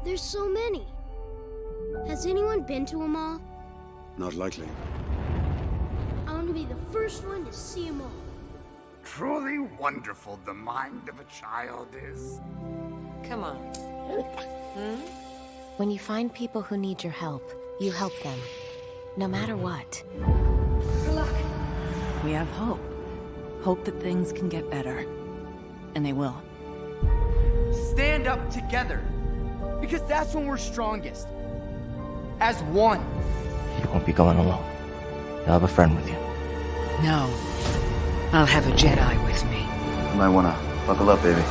There's so many. Has anyone been to them all? Not likely. I want to be the first one to see them all. Truly wonderful the mind of a child is. Come on. When you find people who need your help, you help them. No matter what. Good luck. We have hope. Hope that things can get better. And they will. Stand up together. Because that's when we're strongest. As one. You won't be going alone. You'll have a friend with you. No. I'll have a Jedi with me. You might wanna buckle up, baby.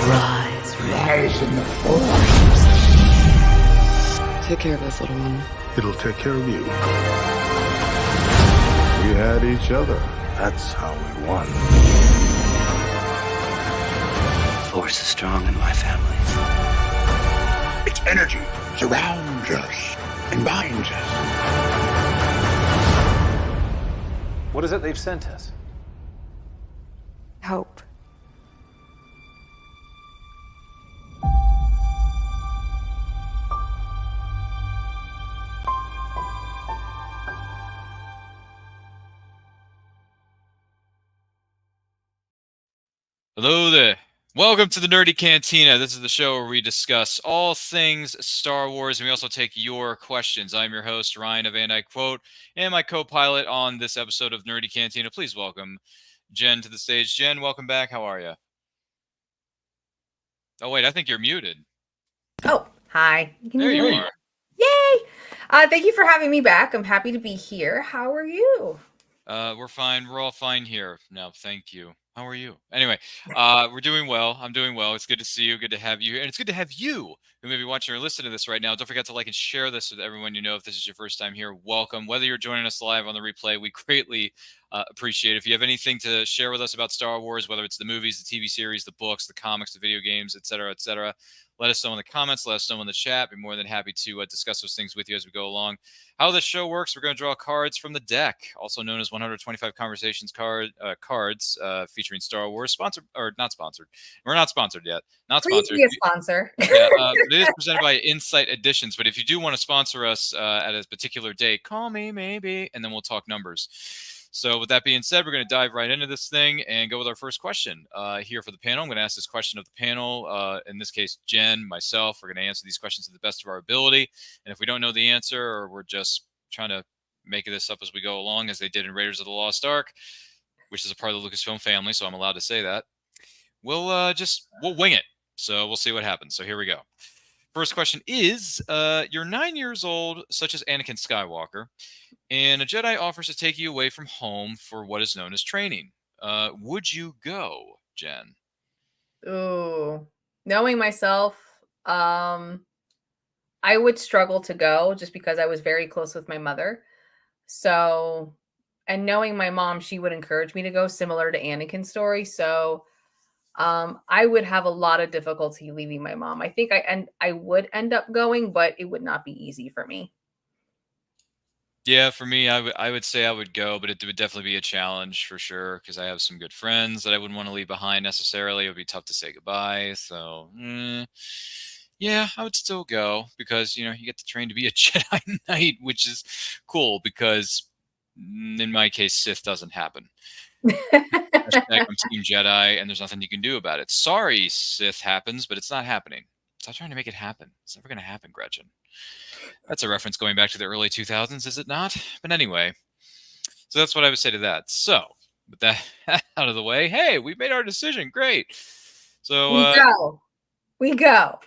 Rise in the Force. Take care of this little one. It'll take care of you. We had each other. That's how we won. The Force is strong in my family. Its energy surrounds us and binds us. What is it they've sent us? Hope. Hello there. Welcome to the Nerdy Cantina. This is the show where we discuss all things Star Wars, and we also take your questions. I'm your host, Ryan of And I Quote, and my co-pilot on this episode of Nerdy Cantina. Please welcome Jen to the stage. Jen, welcome back. How are you? Oh, wait, I think you're muted. Oh, hi. There you are. Yay! Thank you for having me back. I'm happy to be here. How are you? We're fine. We're all fine here. No, thank you. How are you? Anyway, we're doing well. I'm doing well. It's good to see you. Good to have you here. And it's good to have you who may be watching or listening to this right now. Don't forget to like and share this with everyone you know. If this is your first time here, welcome. Whether you're joining us live on the replay, we greatly appreciate it. If you have anything to share with us about Star Wars, whether it's the movies, the TV series, the books, the comics, the video games, etc., let us know in the comments. Let us know in the chat. Be more than happy to discuss those things with you as we go along. How this show works, we're going to draw cards from the deck, also known as 125 Conversations cards featuring Star Wars. Sponsored or not sponsored? We're not sponsored yet. Not Please sponsored. be a sponsor. Yeah, it is presented by Insight Editions. But if you do want to sponsor us at a particular date, call me maybe, and then we'll talk numbers. So with that being said, we're going to dive right into this thing and go with our first question here for the panel. I'm going to ask this question of the panel. In this case, Jen, myself, we're going to answer these questions to the best of our ability. And if we don't know the answer, or we're just trying to make this up as we go along, as they did in Raiders of the Lost Ark, which is a part of the Lucasfilm family, so I'm allowed to say that, we'll wing it. So we'll see what happens. So here we go. First question is, you're 9 years old, such as Anakin Skywalker, and a Jedi offers to take you away from home for what is known as training. Would you go, Jen? Ooh, knowing myself, I would struggle to go just because I was very close with my mother. So, and knowing my mom, she would encourage me to go, similar to Anakin's story. So, I would have a lot of difficulty leaving my mom. I think I would end up going, but it would not be easy for me. Yeah, for me, I would say I would go, but it would definitely be a challenge for sure, because I have some good friends that I wouldn't want to leave behind necessarily. It would be tough to say goodbye. So, yeah, I would still go, because, you get to train to be a Jedi Knight, which is cool, because in my case, Sith doesn't happen. I'm Team Jedi, and there's nothing you can do about it. Sorry, Sith happens, but it's not happening. Stop trying to make it happen. It's never going to happen, Gretchen. That's a reference going back to the early 2000s, is it not? But anyway, so that's what I would say to that. So, with that out of the way, hey, we made our decision. Great. So We go.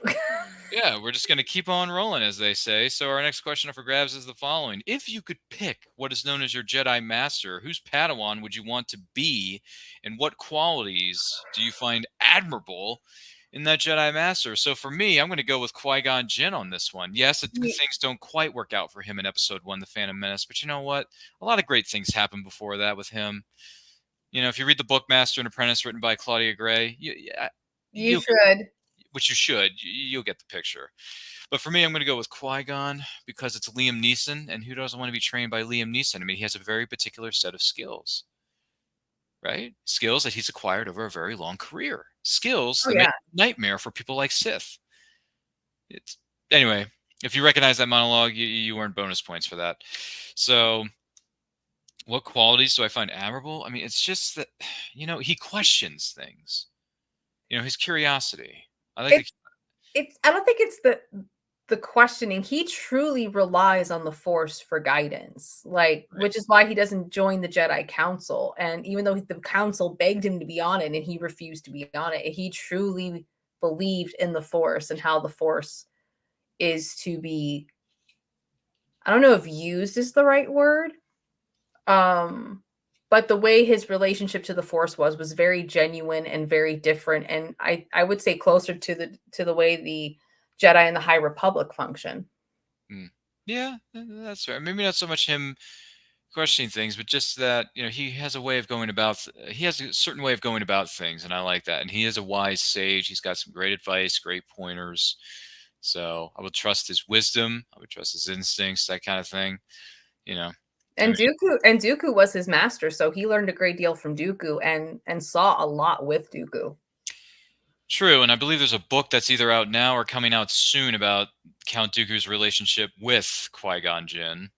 Yeah, we're just going to keep on rolling, as they say. So our next question up for grabs is the following. If you could pick what is known as your Jedi Master, whose Padawan would you want to be, and what qualities do you find admirable in that Jedi Master? So for me, I'm going to go with Qui-Gon Jinn on this one. Yes, things don't quite work out for him in Episode 1, The Phantom Menace, but you know what? A lot of great things happened before that with him. If you read the book Master and Apprentice written by Claudia Gray, you should. Which you should. You'll get the picture. But for me, I'm going to go with Qui-Gon because it's Liam Neeson, and who doesn't want to be trained by Liam Neeson? I mean, he has a very particular set of skills. right? Skills that he's acquired over a very long career. Skills Oh that make yeah. it a nightmare for people like Sith. It's anyway. If you recognize that monologue, you earn bonus points for that. So, what qualities do I find admirable? I mean, it's just that he questions things. His curiosity. I like. It's I don't think it's the questioning. He truly relies on the Force for guidance, like, which is why he doesn't join the Jedi Council. And even though the Council begged him to be on it and he refused to be on it, he truly believed in the Force and how the Force is to be, I don't know if used is the right word. But the way his relationship to the Force was very genuine and very different. And I would say closer to the way the Jedi and the High Republic function. Yeah, that's right. Maybe not so much him questioning things, but just that he has a way of going about. He has a certain way of going about things, and I like that. And he is a wise sage. He's got some great advice, great pointers. So I would trust his wisdom. I would trust his instincts, that kind of thing. And Dooku was his master, so he learned a great deal from Dooku and saw a lot with Dooku. True, and I believe there's a book that's either out now or coming out soon about Count Dooku's relationship with Qui-Gon Jinn.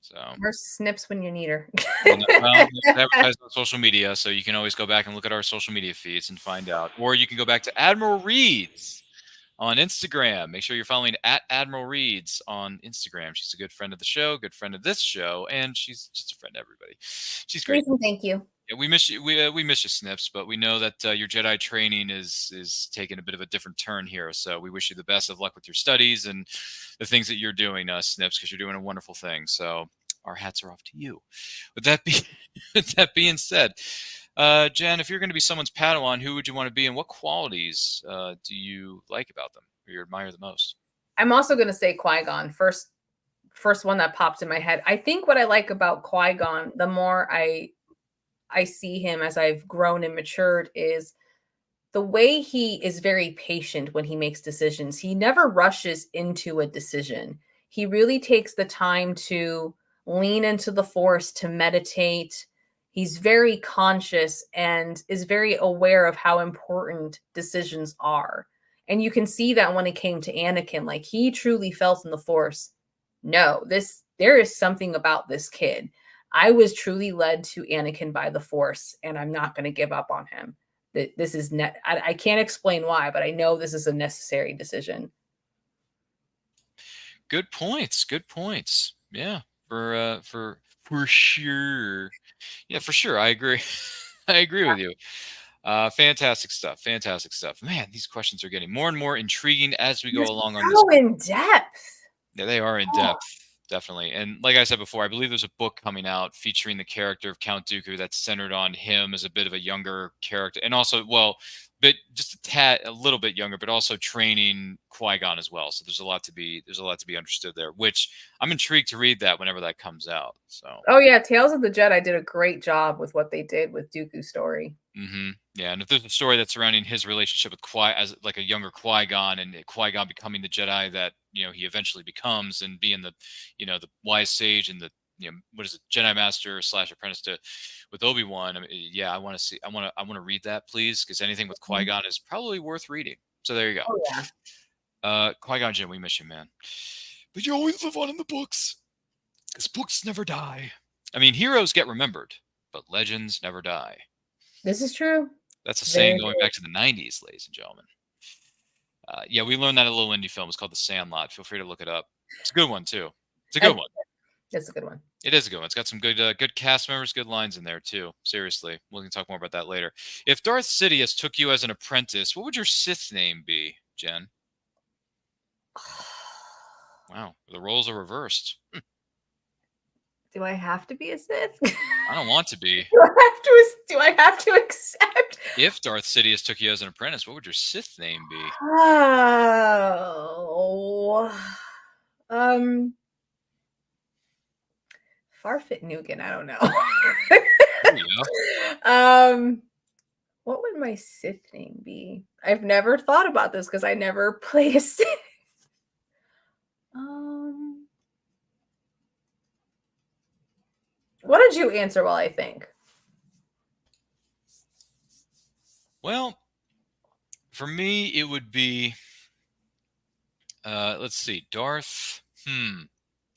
So There's snips when you need her. well, we advertise on social media, so you can always go back and look at our social media feeds and find out. Or you can go back to Admiral Reeds on Instagram. Make sure you're following at Admiral Reeds on Instagram. She's a good friend of the show, good friend of this show, and she's just a friend to everybody. She's great. Please and thank you. Yeah, we miss you. We miss you, Snips. But we know that your Jedi training is taking a bit of a different turn here. So we wish you the best of luck with your studies and the things that you're doing, Snips, because you're doing a wonderful thing. So our hats are off to you. With that being said, Jen, if you're going to be someone's Padawan, who would you want to be, and what qualities do you like about them, or you admire the most? I'm also going to say Qui-Gon. First one that popped in my head. I think what I like about Qui-Gon, the more I see him as I've grown and matured, is the way he is very patient when he makes decisions. He never rushes into a decision. He really takes the time to lean into the Force, to meditate. He's very conscious and is very aware of how important decisions are. And you can see that when it came to Anakin, like, he truly felt in the Force, no, there is something about this kid. I was truly led to Anakin by the Force, and I'm not going to give up on him. This is I can't explain why, but I know this is a necessary decision. Good points. Good points. Yeah, for sure. Yeah, for sure. I agree. I agree with you. Fantastic stuff. Fantastic stuff. Man, these questions are getting more and more intriguing as we go along on this. So in depth. Yeah, they are in depth. Definitely. And like I said before, I believe there's a book coming out featuring the character of Count Dooku that's centered on him as a bit of a younger character. And also, just a little bit younger, but also training Qui-Gon as well. So there's a lot to be understood there, which I'm intrigued to read that whenever that comes out. So oh yeah, Tales of the Jedi did a great job with what they did with Dooku's story. Mm-hmm. Yeah, and if there's a story that's surrounding his relationship with as like a younger Qui-Gon, and Qui-Gon becoming the Jedi that he eventually becomes, and being the the wise sage and the what is it, Jedi Master / apprentice with Obi-Wan. I mean, yeah, I want to read that, please, because anything with Qui-Gon is probably worth reading. So there you go. Oh, yeah. Qui-Gon Jinn, we miss you, man. But you always live on in the books, because books never die. I mean, heroes get remembered, but legends never die. This is true. That's a saying going back to the 90s, ladies and gentlemen. Yeah, we learned that in a little indie film. It's called The Sandlot. Feel free to look it up. It's a good one, too. It's a good one. It's a good one. It is a good one. It's got some good cast members, good lines in there, too. Seriously. We can talk more about that later. If Darth Sidious took you as an apprentice, what would your Sith name be, Jen? Wow. The roles are reversed. Do I have to be a Sith? I don't want to be. Do I have to accept? If Darth Sidious took you as an apprentice, what would your Sith name be? Oh, Farfit Nugan. I don't know. There you go. What would my Sith name be? I've never thought about this because I never play a Sith. What did you answer while I think? Well, for me, it would be, let's see, Darth.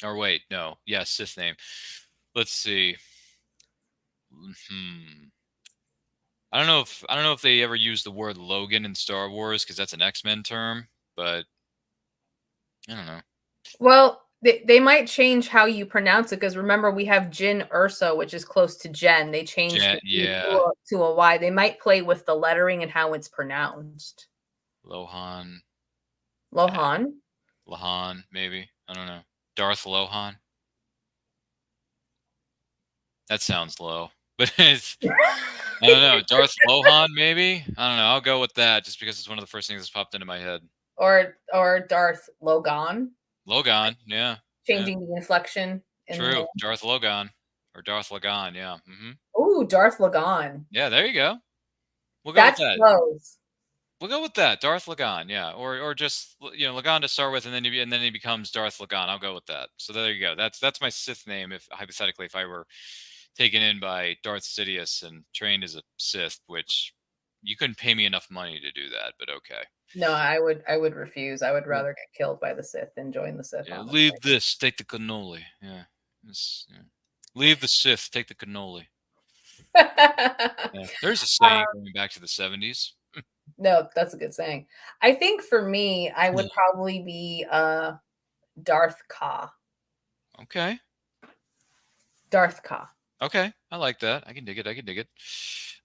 Or wait, no. Yeah, Sith name. Let's see. I don't know if they ever use the word Logan in Star Wars because that's an X-Men term, but I don't know. Well, they might change how you pronounce it because remember we have Jin Urso, which is close to Jen. They changed the E to a Y. They might play with the lettering and how it's pronounced. Lohan, maybe. I don't know. Darth Lohan. That sounds low, but it's I don't know. Darth Lohan, maybe. I don't know. I'll go with that just because it's one of the first things that's popped into my head. Or Darth Logan. Logan, yeah. Changing the inflection. True. Darth Logan. Or Darth Logan, yeah. Ooh, Darth Logan. Yeah, there you go. We'll go with that. Close. We'll go with that. Darth Logan, yeah. Or just Logan to start with, and then he becomes Darth Logan. I'll go with that. So there you go. That's my Sith name if hypothetically if I were taken in by Darth Sidious and trained as a Sith, which you couldn't pay me enough money to do that, but okay. No, I would refuse. I would rather get killed by the Sith than join the Sith. Yeah, leave this, take the cannoli. Yeah. Leave the Sith, take the cannoli. There's a saying going back to the 70s. No, that's a good saying. I think for me, I would probably be Darth Ka. Okay. Darth Ka. Okay, I like that. I can dig it.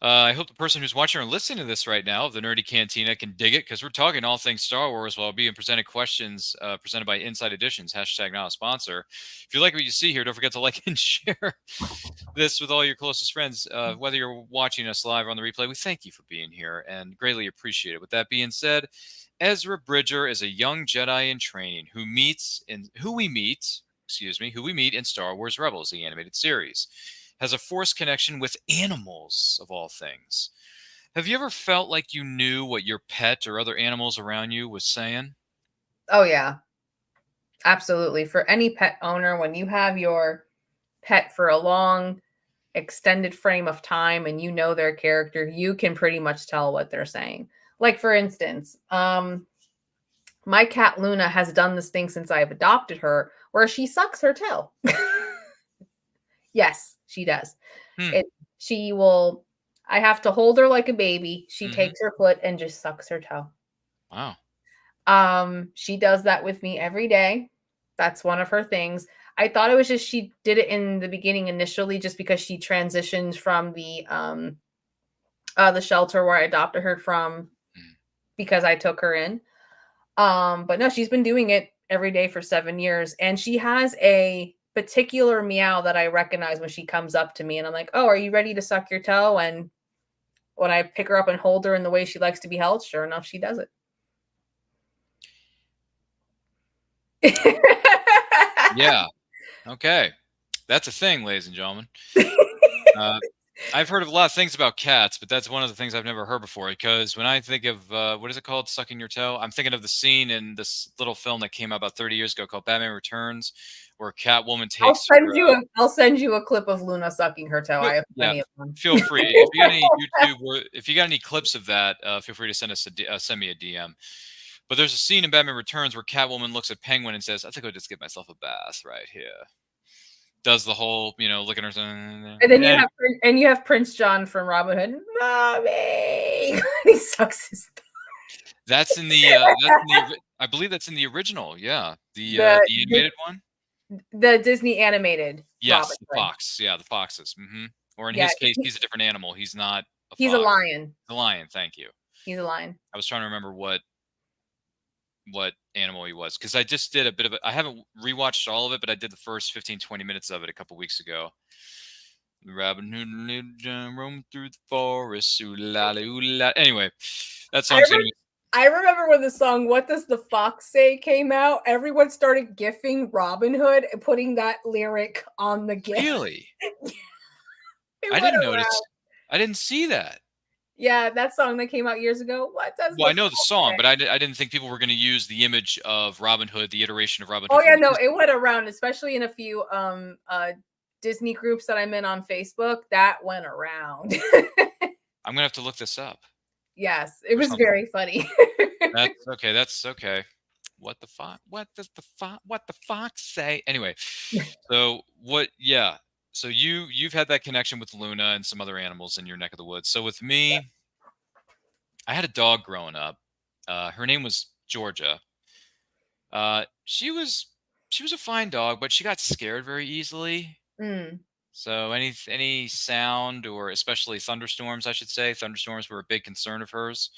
I hope the person who's watching or listening to this right now, the Nerdy Cantina, can dig it because we're talking all things Star Wars while being presented questions presented by Inside Editions, # not a sponsor. If you like what you see here, don't forget to like and share this with all your closest friends. Whether you're watching us live or on the replay, we thank you for being here and greatly appreciate it. With that being said, Ezra Bridger is a young Jedi in training who we meet in Star Wars Rebels, the animated series. Has a Force connection with animals, of all things. Have you ever felt like you knew what your pet or other animals around you was saying? Oh, yeah. Absolutely. For any pet owner, when you have your pet for a long, extended frame of time and you know their character, you can pretty much tell what they're saying. Like, for instance, my cat Luna has done this thing since I've adopted her where she sucks her tail. Yes, she does. I have to hold her like a baby. She takes her foot and just sucks her toe. Wow. She does that with me every day. That's one of her things. I thought it was just she did it in the beginning initially just because she transitioned from the shelter where I adopted her from because I took her in. But no, she's been doing it every day for 7 years. And she has a particular meow that I recognize when she comes up to me and I'm like, oh, are you ready to suck your toe? And when I pick her up and hold her in the way she likes to be held, sure enough, she does it. Yeah. Okay. That's a thing, ladies and gentlemen. I've heard of a lot of things about cats, but that's one of the things I've never heard before. Because when I think of what is it called, sucking your toe, I'm thinking of the scene in this little film that came out about 30 years ago called Batman Returns, where Catwoman takes. I'll send you a clip of Luna sucking her toe. I have plenty of them. Feel free if you got any YouTube, if you got any clips of that, feel free to send me a DM. But there's a scene in Batman Returns where Catwoman looks at Penguin and says, "I think I'll just get myself a bath right here." Does the whole, look at her. And then you have Prince John from Robin Hood. Mommy, he sucks his thumb. That's in the. I believe that's in the original. Yeah, the animated one. The Disney animated. Yes, Robin the fox. Yeah, the foxes. Or in his case, he's a different animal. He's not. He's a lion. The lion. Thank you. He's a lion. I was trying to remember what animal he was because I just did a bit of it. I haven't rewatched all of it, but I did the first 15-20 minutes of it a couple weeks ago. Robin Hood roam through the forest. Anyway, that song's I remember when the song "What Does the Fox Say" came out. Everyone started gifting Robin Hood and putting that lyric on the GIF. Really? I didn't notice. I didn't see that. Yeah, that song that came out years ago. What does? Well, I know the song, but I didn't think people were going to use the image of Robin Hood, the iteration of Robin Hood. Oh yeah, no, it went around, especially in a few Disney groups that I'm in on Facebook. That went around. I'm gonna have to look this up. Yes, it or was something. very funny. That's okay. That's okay. What the fox? What the fox say? Anyway, so what? Yeah. So you've had that connection with Luna and some other animals in your neck of the woods. So with me, I had a dog growing up. Her name was Georgia. She was a fine dog, but she got scared very easily. Mm, So any sound, or especially thunderstorms, I should say, thunderstorms were a big concern of hers.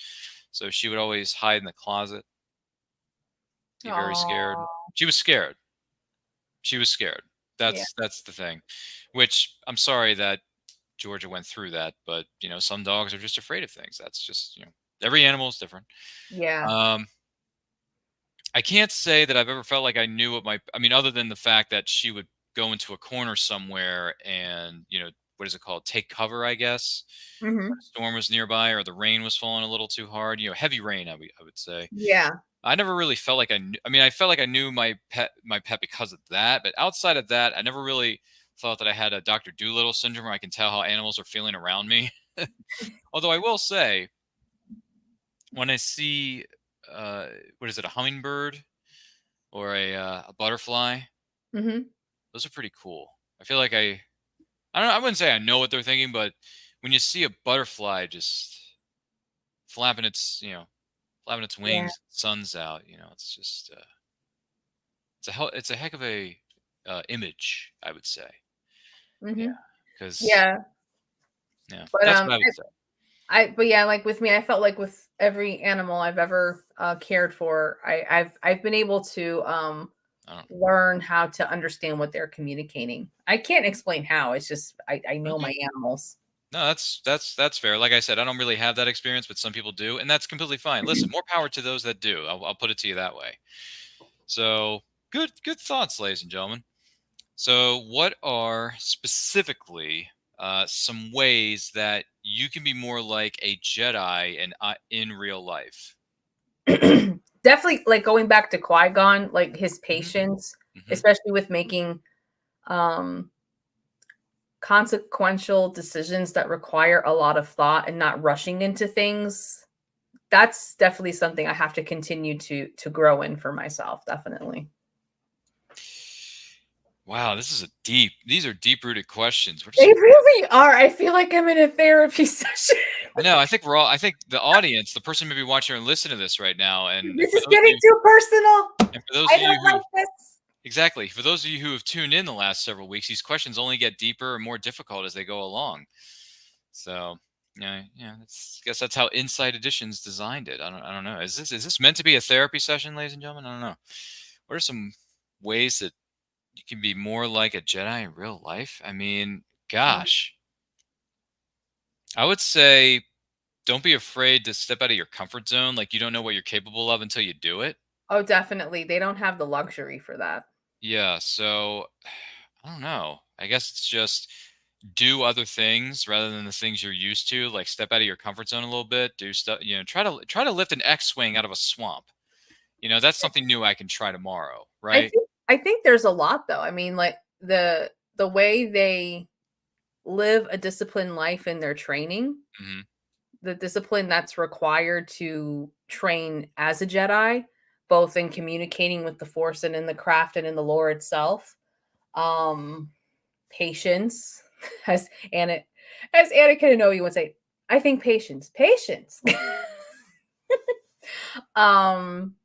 So she would always hide in the closet, be very scared. aw, She was scared. She was scared. yeah, That's the thing. Which I'm sorry that Georgia went through that, but some dogs are just afraid of things. That's just every animal is different. yeah. Um, I can't say that I've ever felt like I knew what I mean, other than the fact that she would go into a corner somewhere and, what is it called? Take cover, I guess. When Mhm. a storm was nearby or the rain was falling a little too hard, heavy rain, I would say. Yeah. I never really felt like I mean, I felt like I knew my pet because of that, but outside of that, I never really thought that I had a Dr. Doolittle syndrome where I can tell how animals are feeling around me. Although I will say, when I see what is it, a hummingbird or a butterfly, Mhm. those are pretty cool. I feel like I don't know, I wouldn't say I know what they're thinking, but when you see a butterfly just flapping its Yeah. wings, sun's out, it's just it's a heck of a image, I would say. Yeah, Mhm. because Yeah, yeah, but, that's what I would say. but yeah, like with me, I felt like with every animal I've ever cared for, I've been able to I don't. learn how to understand what they're communicating. I can't explain how. It's just I know Okay. my animals. No, that's fair. Like I said, I don't really have that experience, but some people do, and that's completely fine. Listen, more power to those that do. I'll put it to you that way. So good thoughts, ladies and gentlemen. So, what are specifically some ways that you can be more like a Jedi in real life? Definitely, like going back to Qui-Gon, like his Hmm. patience, Hmm. especially with making um consequential decisions that require a lot of thought and not rushing into things. That's definitely something I have to continue to grow in for myself, definitely. Wow, these are deep rooted questions. We're They just, really are. I feel like I'm in a therapy session. I know. I think the audience, the person maybe watching or listening to this right now, and This is getting too personal. for those I of you don't who like this. exactly, for those of you who have tuned in the last several weeks, these questions only get deeper and more difficult as they go along. So, yeah, I guess that's how Inside Editions designed it. I don't know. Is this meant to be a therapy session, ladies and gentlemen? I don't know. What are some ways that you can be more like a Jedi in real life? I mean, gosh, I would say don't be afraid to step out of your comfort zone. Like you don't know what you're capable of until you do it. Oh, definitely. They don't have the luxury for that. Yeah. So I don't know. I guess it's just do other things rather than the things you're used to. Like step out of your comfort zone a little bit. Do stuff. Try to lift an X-wing out of a swamp. That's something new I can try tomorrow. Right. I think there's a lot though. I mean, like the way they live a disciplined life in their training, Hmm. the discipline that's required to train as a Jedi, both in communicating with the Force and in the craft and in the lore itself. Um, Patience, as Anna, as Anakin and Obi would say, I think patience, patience. um,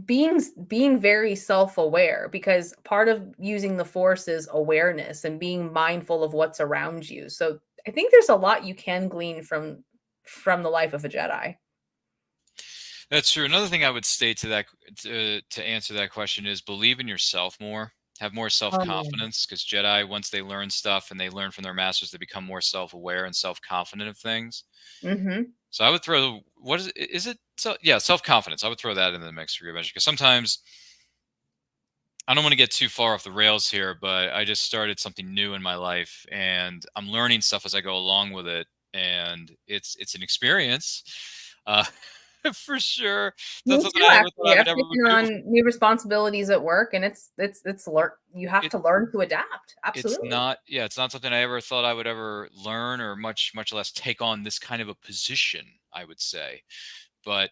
being very self-aware, because part of using the Force is awareness and being mindful of what's around you. So I think there's a lot you can glean from the life of a Jedi. That's true. Another thing I would state to answer that question is believe in yourself more. Have more self Um, confidence because Jedi, once they learn stuff and they learn from their masters, they become more self aware and self confident of things. mhm. So I would throw what is it? Is it so? Yeah, self confidence. I would throw that in the mix for your measure because sometimes I don't want to get too far off the rails here, but I just started something new in my life and I'm learning stuff as I go along with it, and it's an experience. Uh, For sure. Me That's too, something I never thought actually. I would I've ever taken do. on new responsibilities at work, and it's learn. You have It, to learn to adapt. it's Absolutely. not, yeah, it's not something I ever thought I would ever learn, or much less take on this kind of a position, I would say. But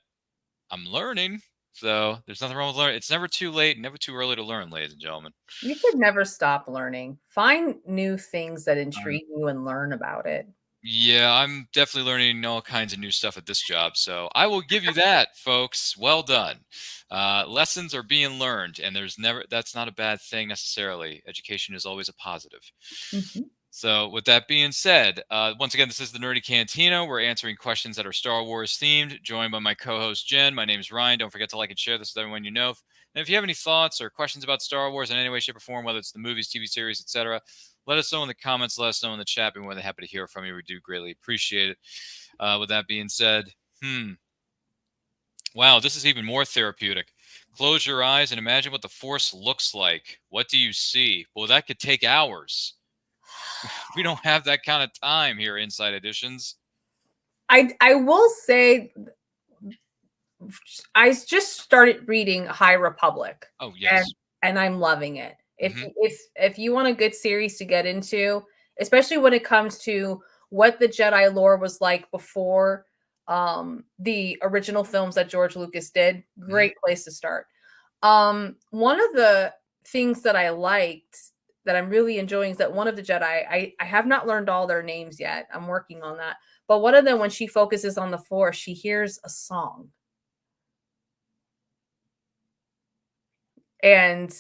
I'm learning. So there's nothing wrong with learning. It's never too late, never too early to learn, ladies and gentlemen. You should never stop learning. Find new things that Um, intrigue you and learn about it. Yeah, I'm definitely learning all kinds of new stuff at this job. So I will give you that, folks. Well done. Lessons are being learned, and that's not a bad thing necessarily. Education is always a positive. Mhm. So with that being said, once again, this is the Nerdy Cantina. We're answering questions that are Star Wars themed, joined by my co-host Jen. My name is Ryan. Don't forget to like and share this with everyone you know. And if you have any thoughts or questions about Star Wars in any way, shape, or form, whether it's the movies, TV series, etc., let us know in the comments. Let us know in the chat. We're more than happy to hear from you. We do greatly appreciate it. With that being said, wow, this is even more therapeutic. Close your eyes and imagine what the Force looks like. What do you see? Well, that could take hours. We don't have that kind of time here, Inside Editions. I will say I just started reading High Republic. Oh yes. And I'm loving it. Mhm. If you want a good series to get into, especially when it comes to what the Jedi lore was like before the original films that George Lucas did, great place to start. One of the things that I liked that I'm really enjoying is that one of the Jedi, I have not learned all their names yet. I'm working on that. But one of them, when she focuses on the Force, she hears a song. And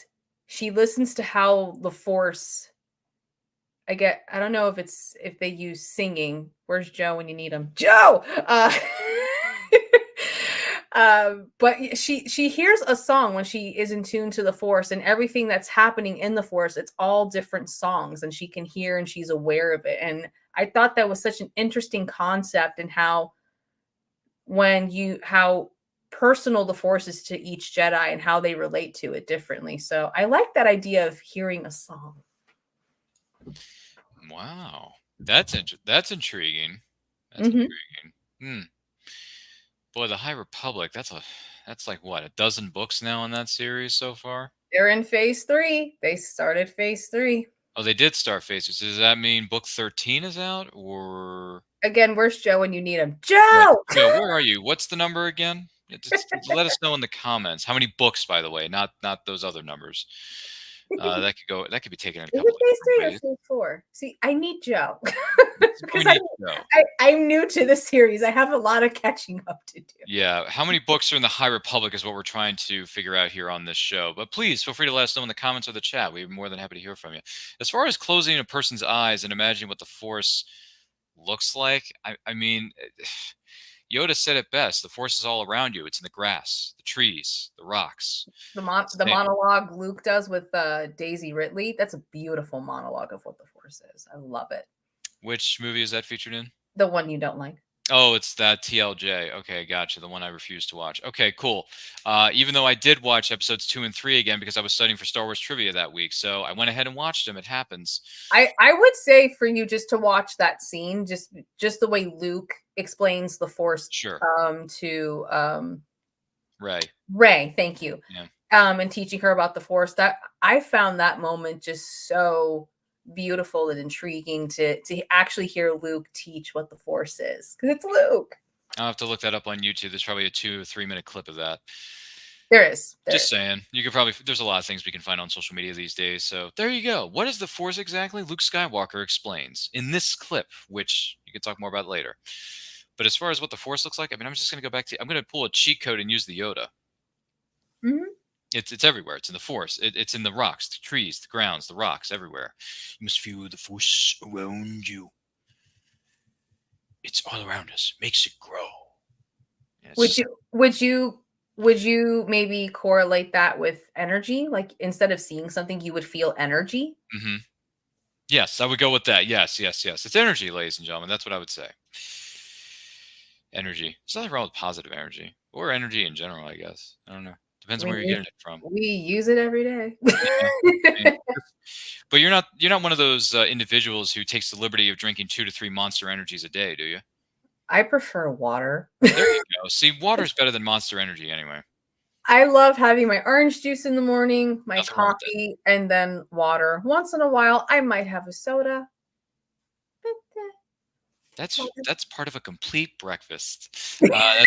she listens to how the Force, I don't know if they use singing. Where's Joe when you need him? Joe! But she hears a song when she is in tune to the Force, and everything that's happening in the Force, it's all different songs, and she can hear and she's aware of it. And I thought that was such an interesting concept, and how personal the Force is to each Jedi and how they relate to it differently. So I like that idea of hearing a song. Wow, that's intriguing. That's intriguing. Boy, the High Republic. That's like what, a dozen books now in that series so far. They're in phase 3. They started phase 3. Oh, they did start phase 3. So does that mean book 13 is out, or? Again, where's Joe when you need him? Joe! Joe, where are you? What's the number again? Just let us know in the comments. How many books, by the way, not those other numbers. That could be taken in a Is couple it phase 3 or ways. phase 4? See, I need Joe. We Because need Joe. I'm new to the series. I have a lot of catching up to do. Yeah, how many books are in the High Republic is what we're trying to figure out here on this show. But please feel free to let us know in the comments or the chat. We're more than happy to hear from you. As far as closing a person's eyes and imagining what the Force looks like, I mean, Yoda said it best. The Force is all around you. It's in the grass, the trees, the rocks. The monologue Luke does with Daisy Ridley, that's a beautiful monologue of what the Force is. I love it. Which movie is that featured in? The one you don't like. Oh, it's that TLJ. Okay, gotcha. The one I refused to watch. Okay, cool. Even though I did watch episodes 2 and 3 again because I was studying for Star Wars trivia that week, so I went ahead and watched them. It happens. I would say for you just to watch that scene, just the way Luke explains the Force Sure. to Rey. Thank you. Yeah. And teaching her about the Force, that I found that moment just so beautiful and intriguing to actually hear Luke teach what the Force is, because it's Luke. I'll have to look that up on YouTube. There's probably a 2 or 3 minute clip of that. There is. Just saying. You could probably, there's a lot of things we can find on social media these days. So there you go. What is the Force exactly? Luke Skywalker explains in this clip, which you can talk more about later. But as far as what the Force looks like, I mean, I'm just going to go back to, I'm going to pull a cheat code and use the Yoda. Mm-hmm. It's everywhere. It's in the Force. It's in the rocks, the trees, the grounds, the rocks, everywhere. You must feel the Force around you. It's all around us. Makes it grow. Would you maybe correlate that with energy? Like instead of seeing something, you would feel energy? Mm-hmm. Yes, I would go with that. Yes. It's energy, ladies and gentlemen. That's what I would say. Energy. There's nothing wrong with positive energy. Or energy in general, I guess. I don't know. Depends on where you're getting it from. We use it every day. Yeah. But you're not one of those individuals who takes the liberty of drinking 2 to 3 Monster Energies a day, do you? I prefer water. There you go. See, water's better than Monster Energy anyway. I love having my orange juice in the morning, my Nothing wrong with coffee, and then water. Once in a while, I might have a soda. But, That's part of a complete breakfast. Remember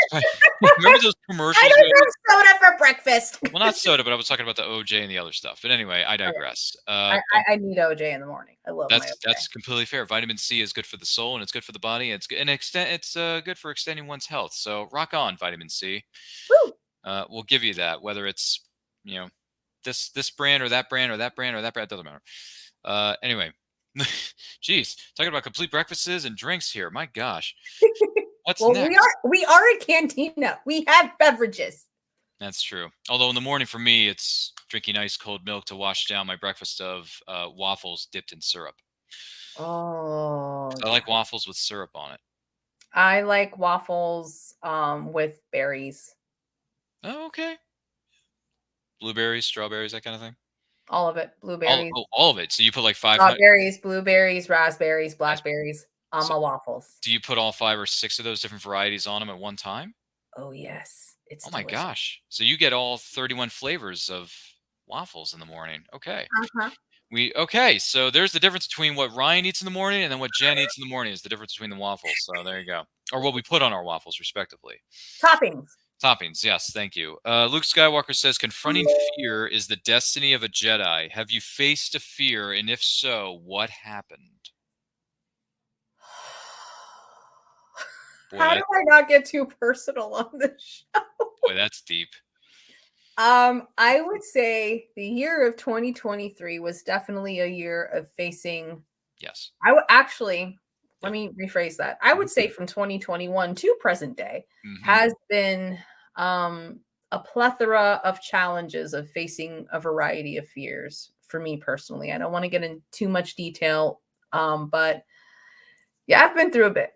those commercials? I don't have soda for breakfast. Well, not soda, but I was talking about the OJ and the other stuff. But anyway, I digress. I need OJ in the morning. I love that's completely fair. Vitamin C is good for the soul and it's good for the body. It's good for extending one's health. So rock on, vitamin C. Woo! We'll give you that, whether it's this brand or that brand or that brand or that brand, it doesn't matter. Anyway, jeez, talking about complete breakfasts and drinks here. My gosh, what's next? We are a cantina. We have beverages. That's true. Although in the morning for me, it's drinking ice cold milk to wash down my breakfast of waffles dipped in syrup. Oh, I like waffles with syrup on it. I like waffles with berries. Oh, okay. Blueberries, strawberries, that kind of thing. All of it. Blueberries. All of it. So you put like 5 strawberries, blueberries, raspberries, blackberries on my waffles. Do you put all 5 or 6 of those different varieties on them at one time? Oh yes, it's. Oh my gosh! So you get all 31 flavors of waffles in the morning. Okay. Okay. So there's the difference between what Ryan eats in the morning and then what Jen eats in the morning is the difference between the waffles. So there you go. Or what we put on our waffles, respectively. Toppings, yes, thank you. Luke Skywalker says, confronting fear is the destiny of a Jedi. Have you faced a fear, and if so, what happened? Boy, how do I not get too personal on this show? Boy, that's deep. I would say the year of 2023 was definitely a year of facing. Yes. I would actually, let me rephrase that. I would say from 2021 to present day has been a plethora of challenges of facing a variety of fears for me personally. I don't want to get into too much detail, but yeah, I've been through a bit.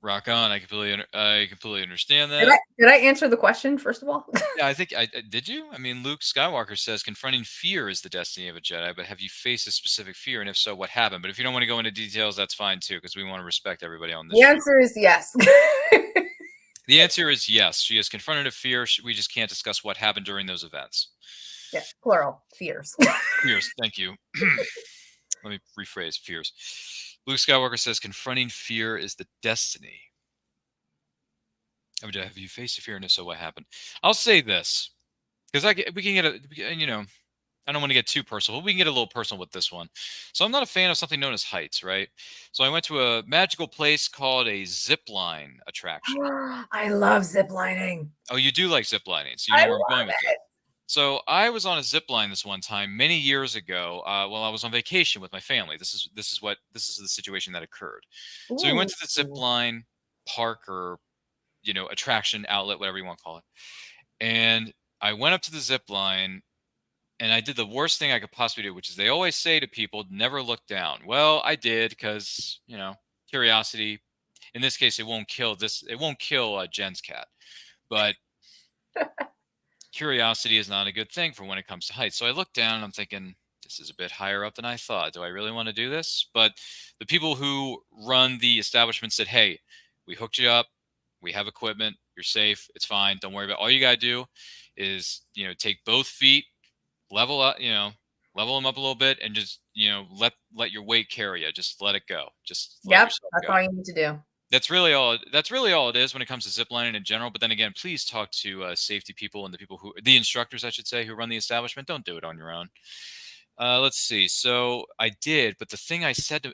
Rock on. I completely understand that. Did I answer the question, first of all? Yeah, I think I did. You? I mean, Luke Skywalker says confronting fear is the destiny of a Jedi, but have you faced a specific fear, and if so, what happened? But if you don't want to go into details, that's fine too, because we want to respect everybody on this. The answer is yes. The answer is yes. She has confronted a fear. We just can't discuss what happened during those events. Yeah, plural. Fears. Fears. Thank you. Let me rephrase fears. Luke Skywalker says confronting fear is the destiny. Have you faced a fear, and if so, what happened? I'll say this, because we can get I don't want to get too personal, but we can get a little personal with this one. So I'm not a fan of something known as heights, right? So I went to a magical place called a zip line attraction. I love zip lining. Oh, you do like zip lining, so you know where I'm going with it. So I was on a zip line this one time many years ago while I was on vacation with my family. This is the situation that occurred. Ooh. So we went to the zip line park or attraction outlet, whatever you want to call it. And I went up to the zip line and I did the worst thing I could possibly do, which is they always say to people, never look down. Well, I did because, curiosity. In this case, it won't kill Jen's cat, but curiosity is not a good thing for when it comes to heights. So I looked down and I'm thinking, this is a bit higher up than I thought. Do I really want to do this? But the people who run the establishment said, hey, we hooked you up. We have equipment. You're safe. It's fine. Don't worry about it. All you got to do is, take both feet, level up, level them up a little bit and just, let your weight carry you. Just let it go. Just that's all you need to do. That's really all it is when it comes to ziplining in general. But then again, please talk to safety people and the instructors, I should say, who run the establishment. Don't do it on your own. Let's see. So I did, but the thing I said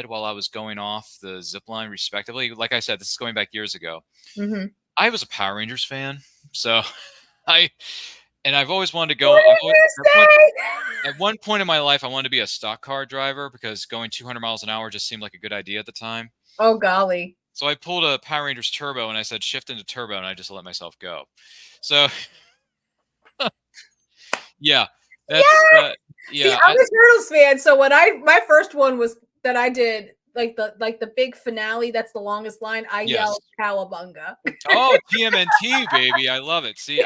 while I was going off the zipline, respectively, like I said, this is going back years ago. Mm-hmm. I was a Power Rangers fan, so I've always wanted to go. At one point in my life, I wanted to be a stock car driver because going 200 miles an hour just seemed like a good idea at the time. Oh golly! So I pulled a Power Rangers turbo and I said shift into turbo, and I just let myself go. So yeah. See, I'm a Turtles fan, so when my first one was that I did like the big finale, that's the longest line. I yelled "Cowabunga!" Oh, TMNT, baby, I love it. See,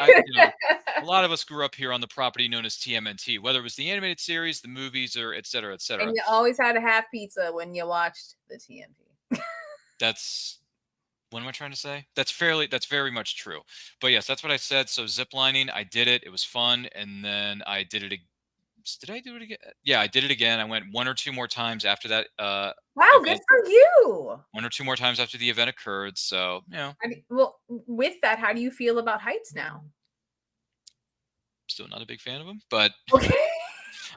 a lot of us grew up here on the property known as TMNT, whether it was the animated series, the movies, or et cetera, et cetera. And you always had a half pizza when you watched the TMT. That's what am I trying to say? That's very much true. But yes, that's what I said. So ziplining, I did it. It was fun, and then I did it. Did I do it again? Yeah, I did it again. I went 1 or 2 more times after that. Wow, event. good for you. 1 or 2 more times after the event occurred. So I mean, well, with that, how do you feel about heights now? Still not a big fan of them, but Okay.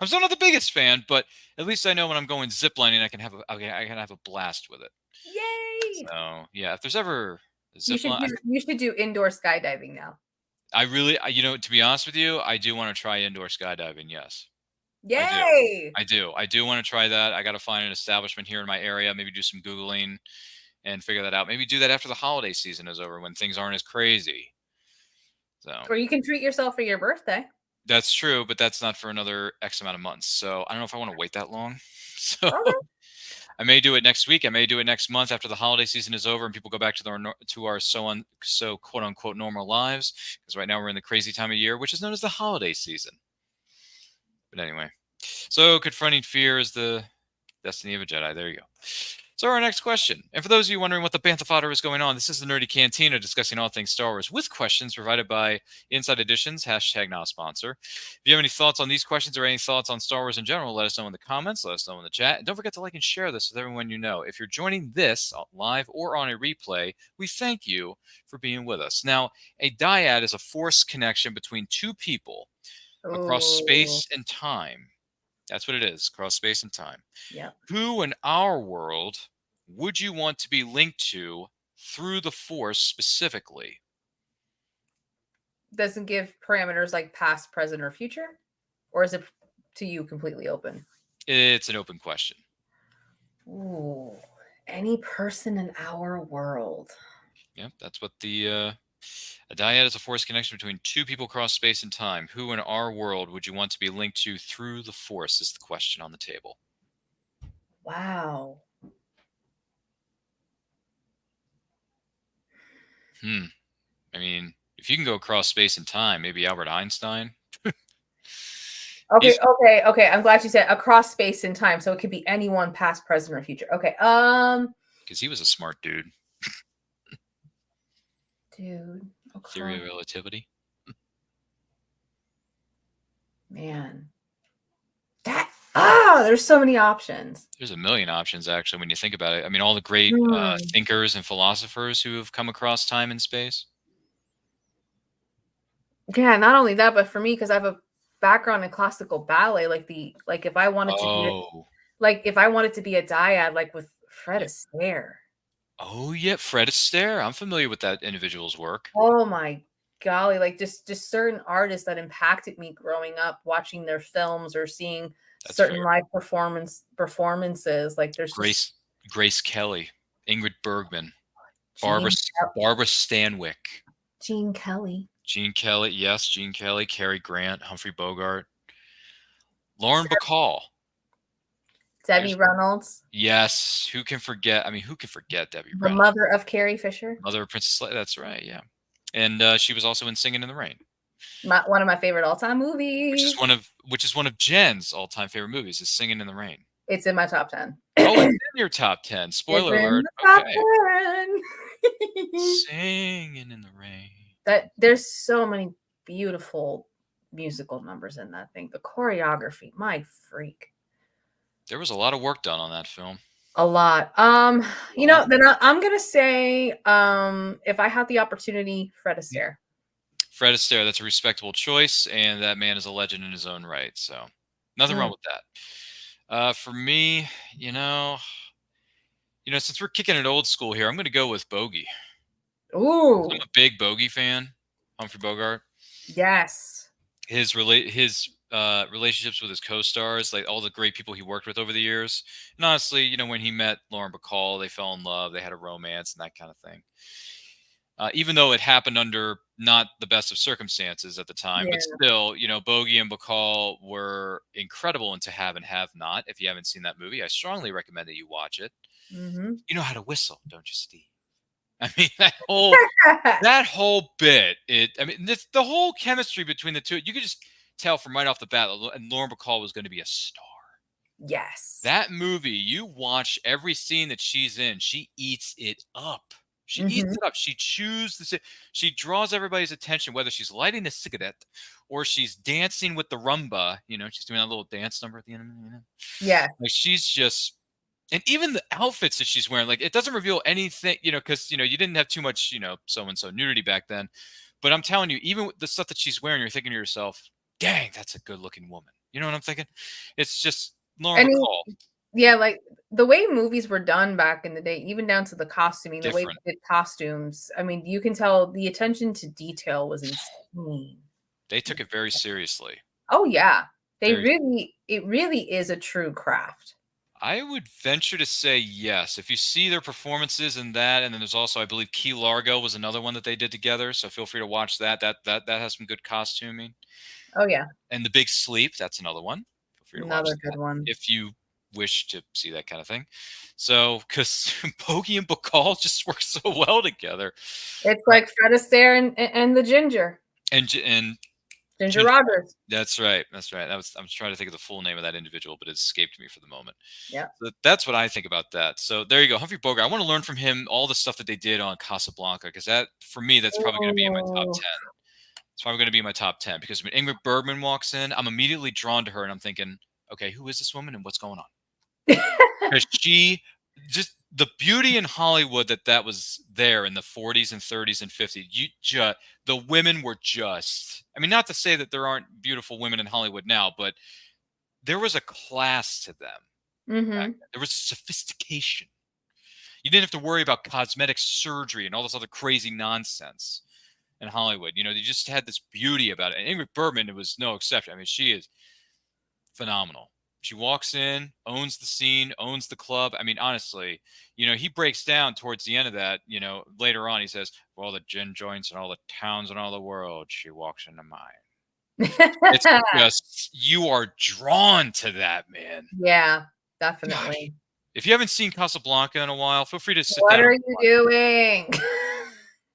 I'm still not the biggest fan. But at least I know when I'm going ziplining, I can have a blast with it. Yay! So yeah, if there's ever You should do indoor skydiving now. to be honest with you, I do want to try indoor skydiving. Yes. Yay! I do want to try that. I got to find an establishment here in my area, maybe do some Googling and figure that out. Maybe do that after the holiday season is over when things aren't as crazy. So, or you can treat yourself for your birthday. That's true, but that's not for another X amount of months. So I don't know if I want to wait that long. So Okay. I may do it next week. I may do it next month after the holiday season is over and people go back to our so quote unquote normal lives. Because right now we're in the crazy time of year, which is known as the holiday season. But anyway, so confronting fear is the destiny of a Jedi. There you go. So our next question. And for those of you wondering what the Bantha fodder is going on, this is the Nerdy Cantina discussing all things Star Wars with questions provided by Inside Editions, hashtag not a sponsor. If you have any thoughts on these questions or any thoughts on Star Wars in general, let us know in the comments, let us know in the chat. And don't forget to like and share this with everyone you know. If you're joining this live or on a replay, we thank you for being with us. Now, a dyad is a force connection between two people across space and time. That's what it is, across space and time. Yeah. Who in our world would you want to be linked to through the Force specifically? Doesn't give parameters like past, present, or future? Or is it to you completely open? It's an open question. Ooh, any person in our world. Yep, that's what a dyad is a force connection between two people across space and time. Who in our world would you want to be linked to through the Force is the question on the table. Wow. I mean, if you can go across space and time, maybe Albert Einstein. Okay. I'm glad you said across space and time, so it could be anyone, past, present, or future. Okay. Because he was a smart dude. Dude. Theory of relativity. Man. There's so many options. There's a million options, actually, when you think about it. I mean, all the great thinkers and philosophers who have come across time and space. Yeah, not only that, but for me, because I have a background in classical ballet, if I wanted to be a dyad, like with Fred Astaire. Oh yeah, Fred Astaire. I'm familiar with that individual's work. Oh my golly, like just certain artists that impacted me growing up, watching their films or seeing certain live performances. Like there's Grace Kelly, Ingrid Bergman, Barbara Stanwyck, Gene Kelly, yes, Gene Kelly, Cary Grant, Humphrey Bogart, Lauren Bacall, Debbie Reynolds. Yes, who can forget? I mean, who can forget Debbie The Reynolds? mother of Carrie Fisher. Mother of Princess Leia. That's right, yeah. And she was also in Singing in the Rain. One of my favorite all-time movies. Which is one of Jen's all-time favorite movies, is Singing in the Rain. It's in my top 10. Oh, it's in your top 10. Spoiler alert. Okay. Singing in the Rain. There's so many beautiful musical numbers in that thing. The choreography, my freak. There was a lot of work done on that film. A lot. Then I'm gonna say, if I had the opportunity, Fred Astaire. Fred Astaire, that's a respectable choice, and that man is a legend in his own right. So nothing wrong with that. For me, since we're kicking it old school here, I'm going to go with Bogey. Ooh, I'm a big Bogey fan. Humphrey Bogart. Yes. His relationships with his co-stars, like all the great people he worked with over the years. And honestly, when he met Lauren Bacall, they fell in love, they had a romance and that kind of thing. Even though it happened under not the best of circumstances at the time, but still, Bogey and Bacall were incredible in To Have and Have Not. If you haven't seen that movie, I strongly recommend that you watch it. Mm-hmm. You know how to whistle, don't you, Steve? I mean, that whole bit. The whole chemistry between the two. You could just tell from right off the bat. And Lauren Bacall was going to be a star. Yes. That movie, you watch every scene that she's in, she eats it up. She eats it up. She chews she draws everybody's attention, whether she's lighting a cigarette or she's dancing with the rumba. She's doing that little dance number at the end. Yeah. Like she's just, and even the outfits that she's wearing, like it doesn't reveal anything, because you didn't have too much, so-and-so nudity back then. But I'm telling you, even with the stuff that she's wearing, you're thinking to yourself, dang, that's a good looking woman. You know what I'm thinking? It's just Lauren Bacall. Yeah, like the way movies were done back in the day, even down to the costuming, the way they did costumes. I mean, you can tell the attention to detail was insane. They took it very seriously. Oh yeah. It really is a true craft. I would venture to say yes. If you see their performances in that, and then there's also, I believe, Key Largo was another one that they did together. So feel free to watch that. That has some good costuming. Oh yeah. And The Big Sleep, that's another one. Feel free to watch Another good one. if you wish to see that kind of thing. So, because Bogey and Bacall just work so well together. It's like Fred Astaire and the Ginger. And Ginger Rogers. That's right. I'm trying to think of the full name of that individual, but it escaped me for the moment. Yeah. So that's what I think about that. So there you go. Humphrey Bogart. I want to learn from him all the stuff that they did on Casablanca, because that, for me, that's probably going to be in my top 10. It's probably going to be in my top 10, because when Ingrid Bergman walks in, I'm immediately drawn to her and I'm thinking, okay, who is this woman and what's going on? Because she just, the beauty in Hollywood that was there in the 40s and 30s and 50s, the women were just, I mean, not to say that there aren't beautiful women in Hollywood now, but there was a class to them. There was a sophistication. You didn't have to worry about cosmetic surgery and all this other crazy nonsense in Hollywood. You just had this beauty about it. And Ingrid Bergman, it was no exception. I mean, she is phenomenal. She walks in, owns the scene, owns the club. I mean, honestly, he breaks down towards the end of that, later on, he says, well, the gin joints and all the towns and all the world, she walks into mine. It's just, you are drawn to that, man. Yeah, definitely. Gosh. If you haven't seen Casablanca in a while, feel free to sit What down. are you doing?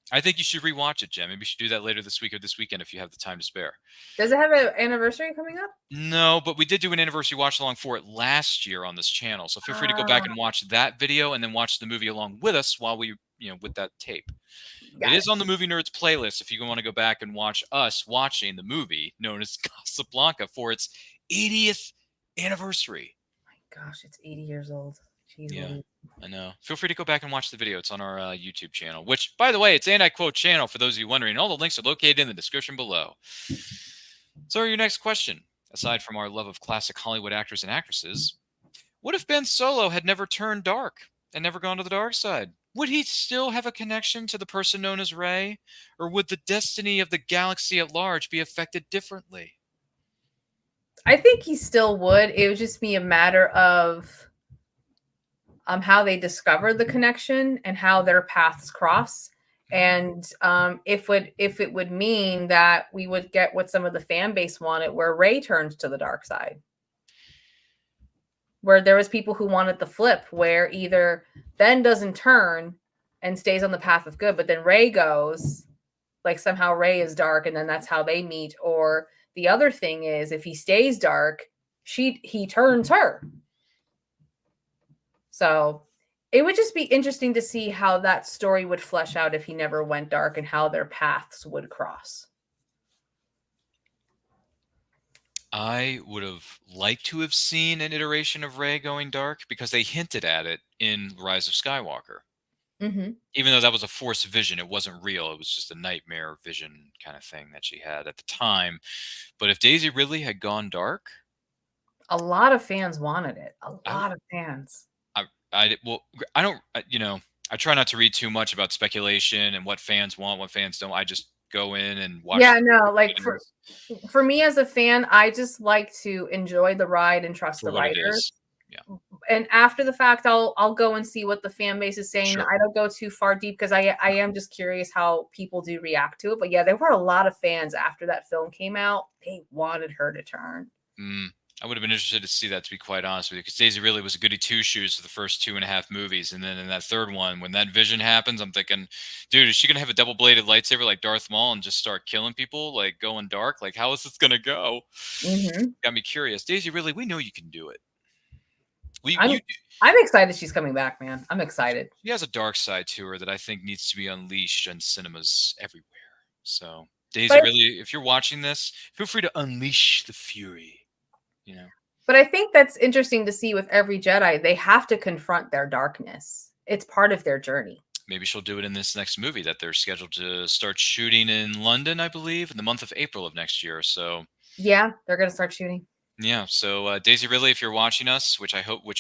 I think you should rewatch it, Jen. Maybe you should do that later this week or this weekend if you have the time to spare. Does it have an anniversary coming up? No, but we did do an anniversary watch along for it last year on this channel. So feel free to go back and watch that video and then watch the movie along with us while we, with that tape. It is on the Movie Nerds playlist if you want to go back and watch us watching the movie known as Casablanca for its 80th anniversary. My gosh, it's 80 years old. Jeez, yeah, I know. Feel free to go back and watch the video. It's on our YouTube channel, which, by the way, it's And I Quote channel for those of you wondering. All the links are located in the description below. So your next question, aside from our love of classic Hollywood actors and actresses, what if Ben Solo had never turned dark and never gone to the dark side? Would he still have a connection to the person known as Rey? Or would the destiny of the galaxy at large be affected differently? I think he still would. It would just be a matter of how they discover the connection and how their paths cross. And if it would mean that we would get what some of the fan base wanted, where Rey turns to the dark side. Where there was people who wanted the flip, where either Ben doesn't turn and stays on the path of good, but then Rey goes, like somehow Rey is dark and then that's how they meet. Or the other thing is, if he stays dark, he turns her. So it would just be interesting to see how that story would flesh out if he never went dark and how their paths would cross. I would have liked to have seen an iteration of Rey going dark because they hinted at it in Rise of Skywalker. Mm-hmm. Even though that was a forced vision, it wasn't real. It was just a nightmare vision kind of thing that she had at the time. But if Daisy Ridley had gone dark, a lot of fans wanted it. A lot of fans. I try not to read too much about speculation and what fans want, what fans don't. I just go in and watch. Yeah, no, like for me as a fan, I just like to enjoy the ride and trust the writers. Yeah. And after the fact, I'll go and see what the fan base is saying. Sure. I don't go too far deep because I am just curious how people do react to it. But yeah, there were a lot of fans after that film came out. They wanted her to turn. I would have been interested to see that, to be quite honest with you, because Daisy really was a goody two shoes for the first 2.5 movies, and then in that third one, when that vision happens, I'm thinking, dude, is she gonna have a double bladed lightsaber like Darth Maul and just start killing people, like going dark? Like, how is this gonna go? Got me curious. Daisy, really, we know you can do it. I'm excited she's coming back, man. I'm excited. She has a dark side to her that I think needs to be unleashed in cinemas everywhere. So, Daisy, really, if you're watching this, feel free to unleash the fury. You know. But I think that's interesting to see with every Jedi. They have to confront their darkness. It's part of their journey. Maybe she'll do it in this next movie that they're scheduled to start shooting in London, I believe, in the month of April of next year. So yeah, they're going to start shooting. Yeah. So Daisy Ridley, if you're watching us, which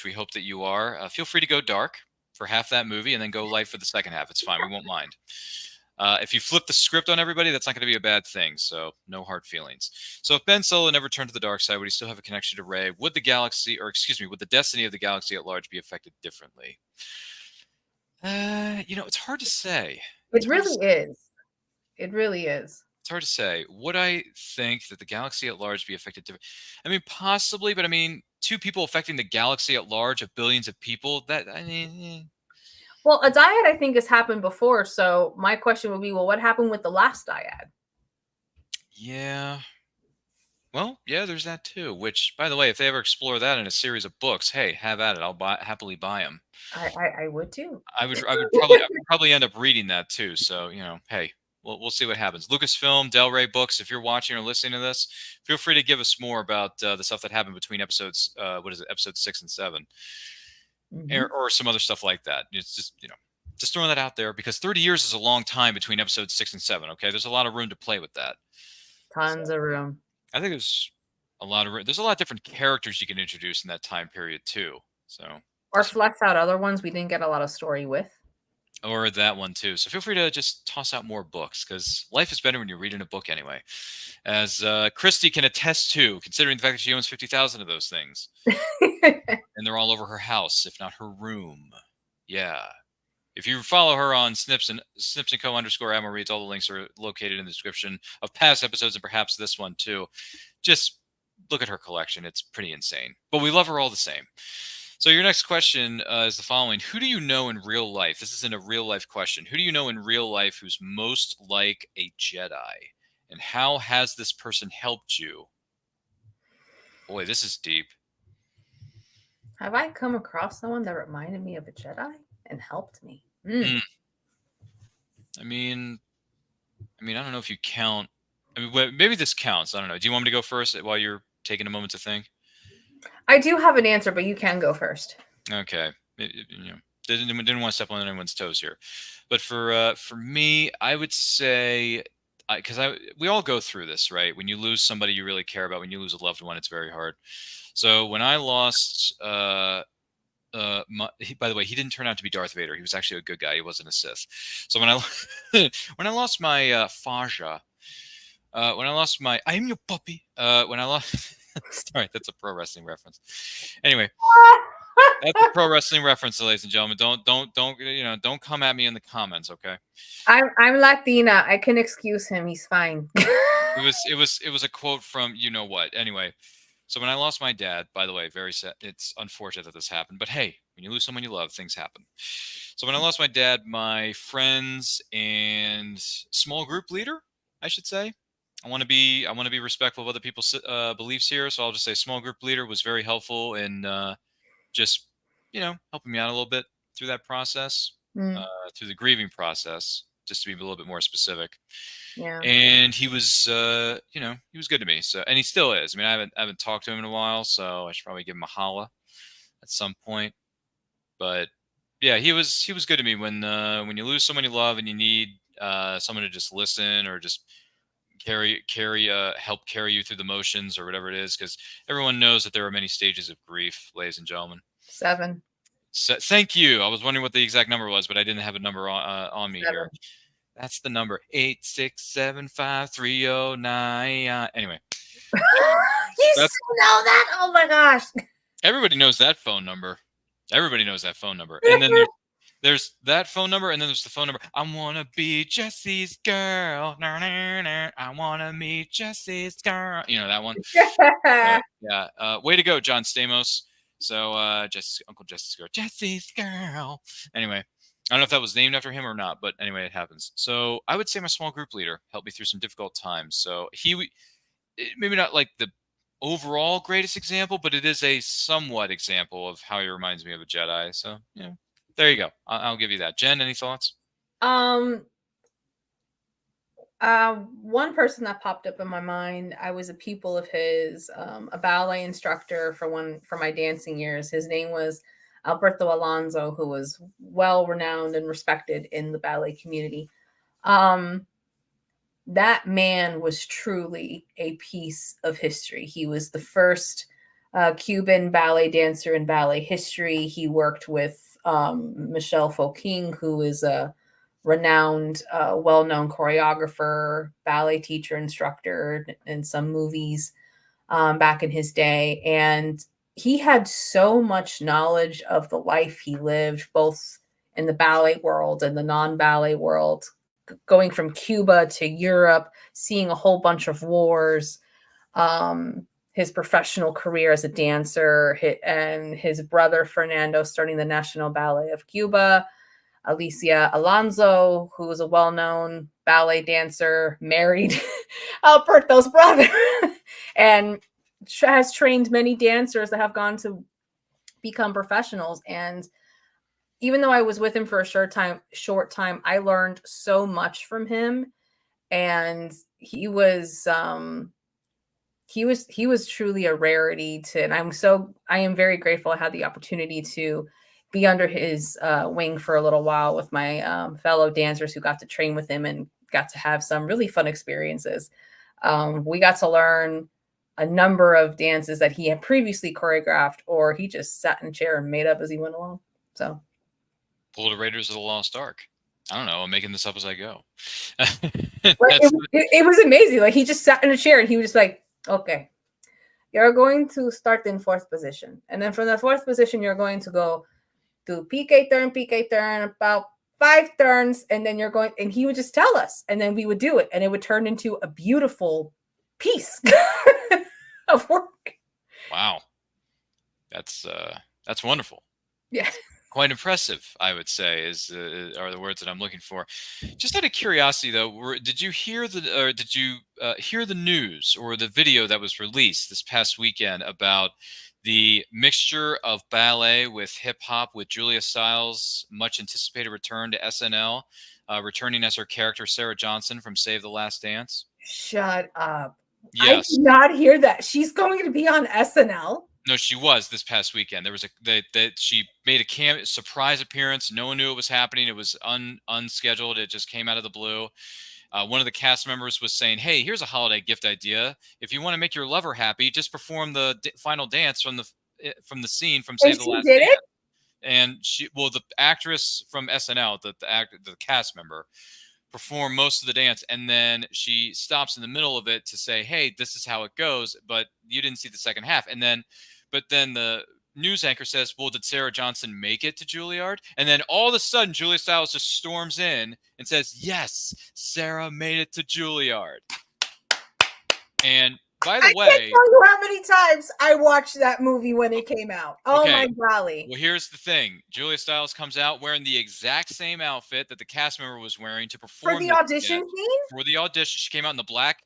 we hope that you are, feel free to go dark for half that movie and then go light for the second half. It's fine. We won't mind. If you flip the script on everybody, that's not going to be a bad thing. So no hard feelings. So if Ben Solo never turned to the dark side, would he still have a connection to Rey? Would the galaxy, or excuse me, would the destiny of the galaxy at large be affected differently? It's hard to say. It really is. It really is. It's hard to say. Would I think that the galaxy at large be affected differently? I mean, possibly, but I mean, two people affecting the galaxy at large of billions of people, Well, a dyad, I think, has happened before. So my question would be, well, what happened with the last dyad? Yeah. Well, yeah, there's that too. Which, by the way, if they ever explore that in a series of books, hey, have at it. I'll happily buy them. I would too. I would probably end up reading that too. So hey, we'll see what happens. Lucasfilm, Del Rey Books. If you're watching or listening to this, feel free to give us more about the stuff that happened between episodes. Episodes 6 and 7. Or some other stuff like that. It's just throwing that out there because 30 years is a long time between episodes 6 and 7. Okay, there's a lot of room to play with that. Tons of room. I think there's a lot of there's a lot of different characters you can introduce in that time period too. So or flesh out other ones we didn't get a lot of story with. Or that one too. So feel free to just toss out more books because life is better when you're reading a book anyway. As Christie can attest to, considering the fact that she owns 50,000 of those things. And they're all over her house, if not her room. Yeah. If you follow her on Snips and Co _ Reads, all the links are located in the description of past episodes and perhaps this one too. Just look at her collection. It's pretty insane. But we love her all the same. So your next question is the following. Who do you know in real life? This isn't a real life question. Who do you know in real life who's most like a Jedi? And how has this person helped you? Boy, this is deep. Have I come across someone that reminded me of a Jedi and helped me? I mean, I don't know if you count. I mean, maybe this counts. I don't know. Do you want me to go first while you're taking a moment to think? I do have an answer, but you can go first. Okay. Didn't want to step on anyone's toes here, but for me, I would say, because we all go through this, right? When you lose somebody you really care about, when you lose a loved one, it's very hard. So when I lost, by the way, he didn't turn out to be Darth Vader. He was actually a good guy. He wasn't a Sith. So when I lost my Faja, when I lost my I'm your puppy, when I lost. Sorry, that's a pro wrestling reference. Anyway, that's a pro wrestling reference, ladies and gentlemen. Don't come at me in the comments, okay? I'm Latina. I can excuse him. He's fine. It was a quote from you know what. Anyway, so when I lost my dad, by the way, very sad. It's unfortunate that this happened, but hey, when you lose someone you love, things happen. So when I lost my dad, my friends and small group leader, I should say. I want to be respectful of other people's beliefs here, so I'll just say small group leader was very helpful in just helping me out a little bit through that process, through the grieving process, just to be a little bit more specific. Yeah. And he was he was good to me. So, and he still is. I mean, I haven't talked to him in a while, so I should probably give him a holla at some point. But yeah, he was good to me when you lose someone you love and you need someone to just listen or just help carry you through the motions or whatever it is, because everyone knows that there are many stages of grief, ladies and gentlemen. 7. Thank you. I was wondering what the exact number was, but I didn't have a number on me 7. here. That's the number 8675309. Anyway, you still know that? Oh my gosh! Everybody knows that phone number. Everybody knows that phone number, and then there's that phone number, and then there's the phone number. I wanna be Jesse's girl. I I wanna meet Jesse's girl. You know that one. Yeah. Yeah. Way to go, John Stamos. So Uncle Jesse's girl. Jesse's girl. Anyway, I don't know if that was named after him or not, but anyway, it happens. So I would say my small group leader helped me through some difficult times. So maybe not like the overall greatest example, but it is a somewhat example of how he reminds me of a Jedi. So yeah, there you go. I'll give you that. Jen, any thoughts? One person that popped up in my mind, I was a pupil of his, a ballet instructor for my dancing years. His name was Alberto Alonso, who was well renowned and respected in the ballet community. That man was truly a piece of history. He was the first Cuban ballet dancer in ballet history. He worked with Michelle Fouquin, who is a renowned, well-known choreographer, ballet teacher, instructor in some movies back in his day. And he had so much knowledge of the life he lived, both in the ballet world and the non-ballet world, going from Cuba to Europe, seeing a whole bunch of wars, his professional career as a dancer, and his brother Fernando starting the National Ballet of Cuba, Alicia Alonso, who was a well-known ballet dancer, married Alberto's brother, and has trained many dancers that have gone to become professionals. And even though I was with him for a short time, I learned so much from him. And he was truly a rarity and I am very grateful I had the opportunity to be under his wing for a little while with my fellow dancers who got to train with him and got to have some really fun experiences. We got to learn a number of dances that he had previously choreographed, or he just sat in a chair and made up as he went along. So, Pull the Raiders of the Lost Ark. I don't know. I'm making this up as I go. It was amazing. Like, he just sat in a chair and he was just like, okay, you're going to start in fourth position. And then from the fourth position, you're going to go to PK turn, about 5 turns. And then you're going, and he would just tell us, and then we would do it. And it would turn into a beautiful piece of work. Wow. That's wonderful. Yeah. Quite impressive, I would say, are the words that I'm looking for. Just out of curiosity, though, did you hear the news or the video that was released this past weekend about the mixture of ballet with hip hop with Julia Stiles' much anticipated return to SNL, returning as her character Sarah Johnson from Save the Last Dance? Shut up! Yes. I did not hear that. She's going to be on SNL. No, she was this past weekend. There was she made a surprise appearance. No one knew it was happening. It was unscheduled. It just came out of the blue. One of the cast members was saying, "Hey, here's a holiday gift idea. If you want to make your lover happy, just perform the final dance from the scene from Save the Last Dance." It? And the actress from SNL, the cast member, performed most of the dance, and then she stops in the middle of it to say, "Hey, this is how it goes," but you didn't see the second half. But then the news anchor says, "Well, did Sarah Johnson make it to Juilliard?" And then all of a sudden, Julia Stiles just storms in and says, "Yes, Sarah made it to Juilliard." And by the way, I can't tell you how many times I watched that movie when it came out. Oh, okay. My golly. Well, here's the thing. Julia Stiles comes out wearing the exact same outfit that the cast member was wearing to perform. For the audition scene? For the audition. She came out in the black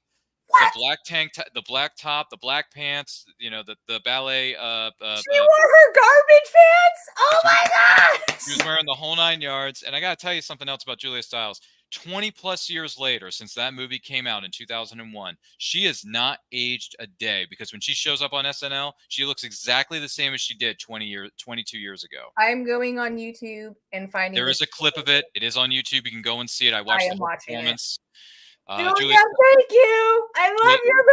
tank, the black top, the black pants, the ballet. She wore her garbage pants? Oh my God! She was wearing the whole 9 yards. And I got to tell you something else about Julia Stiles. 20 plus years later, since that movie came out in 2001, she has not aged a day, because when she shows up on SNL, she looks exactly the same as she did 22 years ago. I'm going on YouTube and finding. There is a clip of it. It is on YouTube. You can go and see it. I watched the whole performance. Julia, thank you. I love your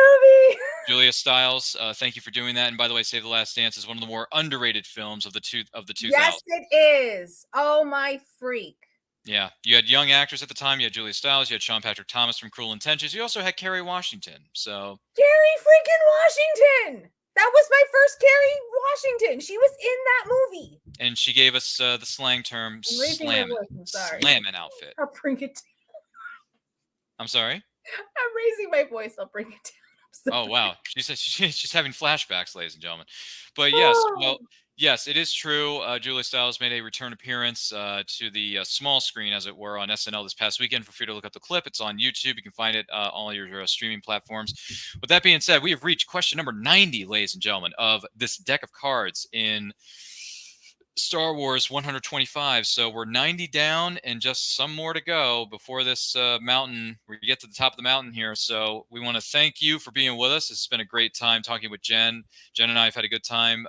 movie. Julia Stiles, thank you for doing that. And by the way, Save the Last Dance is one of the more underrated films of the 2000s. Yes, it is. Oh my freak. Yeah, you had young actors at the time. You had Julia Stiles. You had Sean Patrick Thomas from Cruel Intentions. You also had Kerry Washington. So Kerry freaking Washington. That was my first Kerry Washington. She was in that movie. And she gave us the slang term slamming outfit. I'll bring it. I'm sorry? I'm raising my voice. I'll bring it down. Oh wow, she says she's having flashbacks, ladies and gentlemen. But yes, well, yes, it is true. Julia Stiles made a return appearance to the small screen, as it were, on SNL this past weekend. Feel free to look up the clip. It's on YouTube. You can find it on all your streaming platforms. With that being said, we have reached question number 90, ladies and gentlemen, of this deck of cards in Star Wars 125. So we're 90 down and just some more to go before this mountain, we get to the top of the mountain here. So we want to thank you for being with us. It's been a great time talking with Jen. Jen and I have had a good time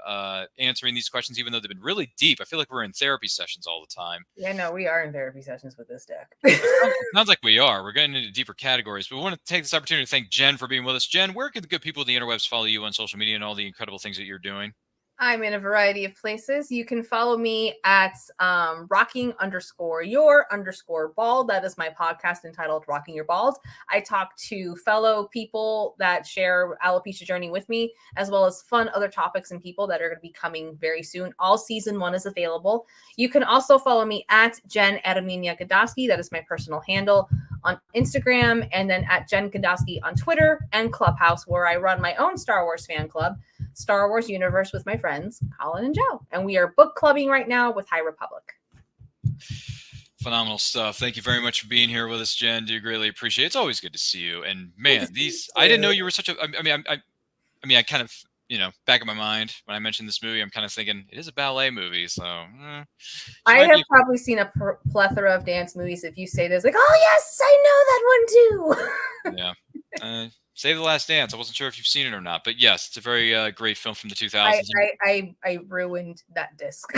answering these questions, even though they've been really deep. I feel like we're in therapy sessions all the time. Yeah, no, we are in therapy sessions with this deck. Sounds like we are. We're getting into deeper categories, but we want to take this opportunity to thank Jen for being with us. Jen, where can the good people of the interwebs follow you on social media and all the incredible things that you're doing? I'm in a variety of places. You can follow me at rocking_your_bald. That is my podcast entitled Rocking Your Bald. I talk to fellow people that share alopecia journey with me, as well as fun other topics and people that are going to be coming very soon. All season 1 is available. You can also follow me at Jen Adaminia Godowski. That is my personal handle on Instagram, and then at Jen Godowski on Twitter and Clubhouse, where I run my own Star Wars fan club, Star Wars Universe, with my friends Colin and Joe, and we are book clubbing right now with High Republic. Phenomenal stuff. Thank you very much for being here with us, Jen. Do greatly appreciate it. It's always good to see you. And man, I didn't know you were such a. I kind of, back in my mind when I mentioned this movie, I'm kind of thinking it is a ballet movie. So I have probably seen a plethora of dance movies. If you say this, like, oh yes, I know that one too. Yeah. Save the Last Dance. I wasn't sure if you've seen it or not, but yes, it's a very great film from the 2000s. I ruined that disc.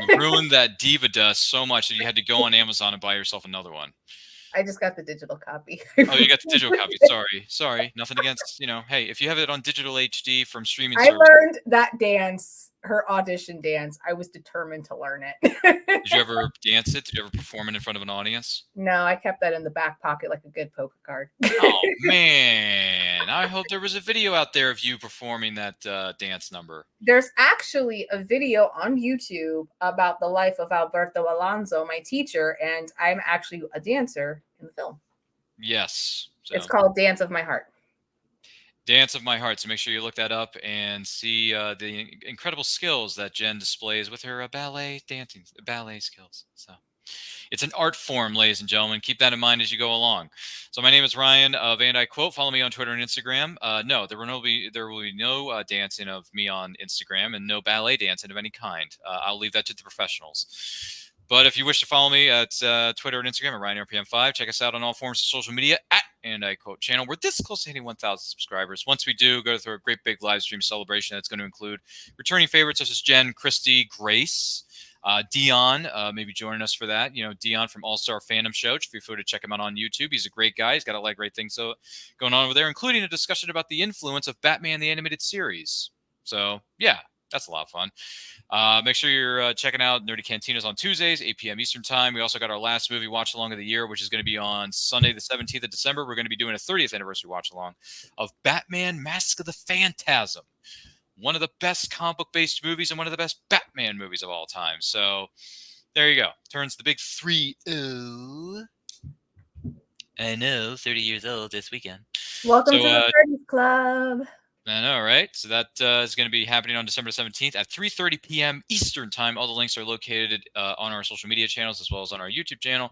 You ruined that diva dust so much that you had to go on Amazon and buy yourself another one. I just got the digital copy. Oh, you got the digital copy. Sorry. Nothing against, hey, if you have it on digital HD from streaming I learned that dance, her audition dance. I was determined to learn it. Did you ever dance it? Did you ever perform it in front of an audience? No, I kept that in the back pocket like a good poker card. Oh, man. I hope there was a video out there of you performing that dance number. There's actually a video on YouTube about the life of Alberto Alonso, my teacher, and I'm actually a dancer in the film. Yes. So. It's called Dance of My Heart. Dance of My Heart. So make sure you look that up and see the incredible skills that Jen displays with her ballet skills. So it's an art form, ladies and gentlemen. Keep that in mind as you go along. So my name is Ryan of And I Quote. Follow me on Twitter and Instagram. No, there will be no dancing of me on Instagram and no ballet dancing of any kind. I'll leave that to the professionals. But if you wish to follow me at Twitter and Instagram at RyanRPM5, check us out on all forms of social media at And I Quote channel. We're this close to hitting 1,000 subscribers. Once we do, go through a great big live stream celebration that's going to include returning favorites such as Jen, Christy, Grace, Dion, maybe joining us for that. Dion from All Star Fandom Show. Feel free to check him out on YouTube. He's a great guy. He's got a lot of great things going on over there, including a discussion about the influence of Batman the Animated Series. So, yeah. That's a lot of fun. Make sure you're checking out Nerdy Cantinas on Tuesdays, 8 p.m. Eastern Time. We also got our last movie watch along of the year, which is going to be on Sunday, the 17th of December. We're going to be doing a 30th anniversary watch along of Batman Mask of the Phantasm, one of the best comic book based movies and one of the best Batman movies of all time. So there you go. Turns the big 3-0. I know, 30 years old this weekend. Welcome to the 30s Club. I know, right? So that is going to be happening on December 17th at 3:30 p.m. Eastern Time. All the links are located on our social media channels as well as on our YouTube channel.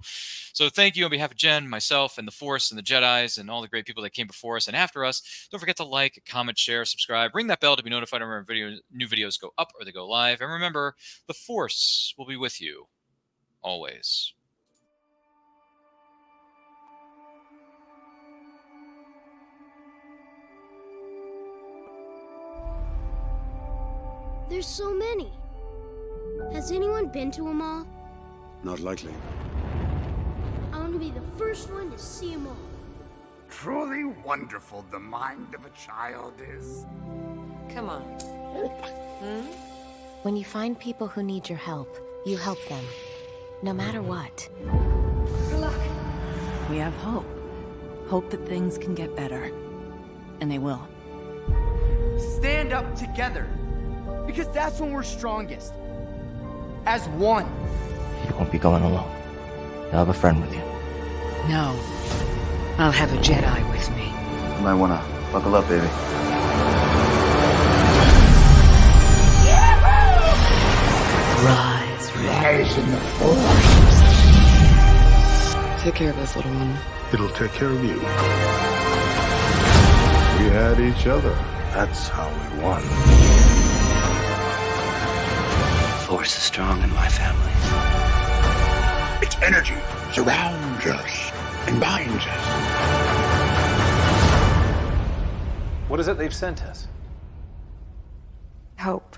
So thank you on behalf of Jen, myself, and the Force and the Jedis and all the great people that came before us and after us. Don't forget to like, comment, share, subscribe. Ring that bell to be notified when our new videos go up or they go live. And remember, the Force will be with you always. There's so many. Has anyone been to them all? Not likely. I want to be the first one to see them all. Truly wonderful the mind of a child is. Come on. When you find people who need your help, you help them, no matter what. We have hope. Hope that things can get better. And they will. Stand up together. Because that's when we're strongest. As one. You won't be going alone. You'll have a friend with you. No. I'll have a Jedi with me. You might wanna buckle up, baby. Rise, Rise in the Force. Take care of us, little one. It'll take care of you. We had each other. That's how we won. Force is strong in my family. Its energy surrounds us and binds us. What is it they've sent us? Hope.